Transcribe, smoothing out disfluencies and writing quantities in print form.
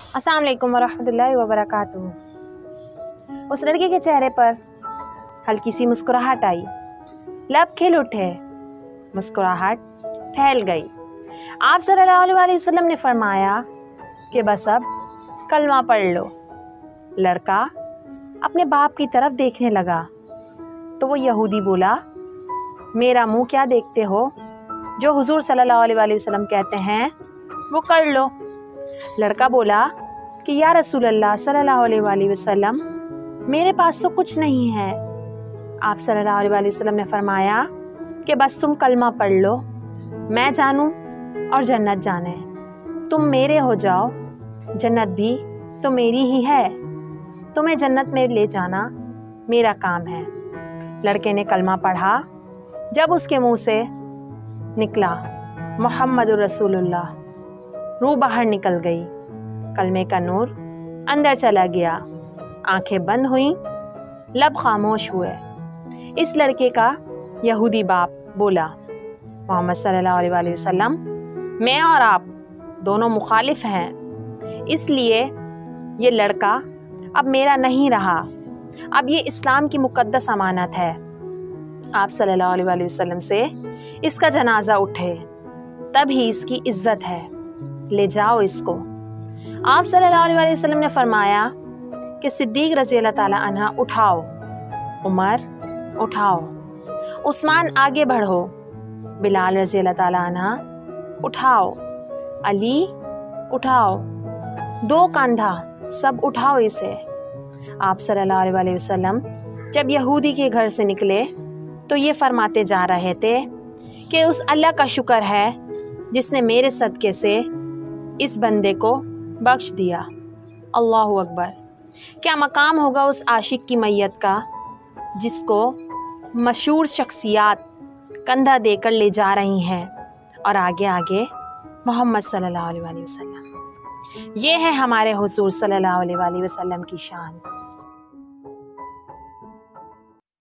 अस्सलाम वालेकुम वरहमतुल्लाहि वबरकातुहू। उस लड़के के चेहरे पर हल्की सी मुस्कुराहट आई, लब खिल उठे, मुस्कुराहट फैल गई। आप सल्लल्लाहु अलैहि वसल्लम ने फरमाया कि बस अब कलमा पढ़ लो। लड़का अपने बाप की तरफ देखने लगा तो वो यहूदी बोला, मेरा मुंह क्या देखते हो, जो हुजूर सल्लल्लाहु अलैहि वसल्लम कहते हैं वो कर लो। लड़का बोला कि या रसूल अल्लाह सल्लल्लाहु अलैहि वसल्लम, मेरे पास तो कुछ नहीं है। आप सल्लल्लाहु अलैहि वसल्लम ने फरमाया कि बस तुम कलमा पढ़ लो, मैं जानूं और जन्नत जाने। तुम मेरे हो जाओ, जन्नत भी तो मेरी ही है। तुम्हें जन्नत में ले जाना मेरा काम है। लड़के ने कलमा पढ़ा। जब उसके मुंह से निकला मुहम्मदुर रसूलुल्लाह, रूह बाहर निकल गई, कलमे का नूर अंदर चला गया, आंखें बंद हुईं, लब खामोश हुए। इस लड़के का यहूदी बाप बोला, मोहम्मद सल्लल्लाहु अलैहि वसल्लम, मैं और आप दोनों मुखालिफ हैं, इसलिए ये लड़का अब मेरा नहीं रहा। अब ये इस्लाम की मुक़द्दस अमानत है। आप सल्लल्लाहु अलैहि वसल्लम से इसका जनाजा उठे, तभी इसकी इज्जत है, ले जाओ इसको। आप सल्लल्लाहु अलैहि वसल्लम ने फरमाया कि सिद्दीक रज़ी अल्लाह ताला अन्हा उठाओ, उमर उठाओ, उस्मान आगे बढ़ो, बिलाल रज़ी अल्लाह ताला अन्हा उठाओ, अली उठाओ, दो कंधा सब उठाओ इसे। आप सल्लल्लाहु अलैहि वसल्लम जब यहूदी के घर से निकले तो ये फरमाते जा रहे थे कि उस अल्लाह का शुक्र है जिसने मेरे सदक़े से इस बंदे को बख्श दिया। अल्लाहु अकबर। क्या मकाम होगा उस आशिक की मैयत का जिसको मशहूर शख्सियात कंधा देकर ले जा रही हैं और आगे आगे मोहम्मद सल्लल्लाहु अलैहि वसल्लम। ये है हमारे हुजूर सल्लल्लाहु अलैहि वसल्लम की शान।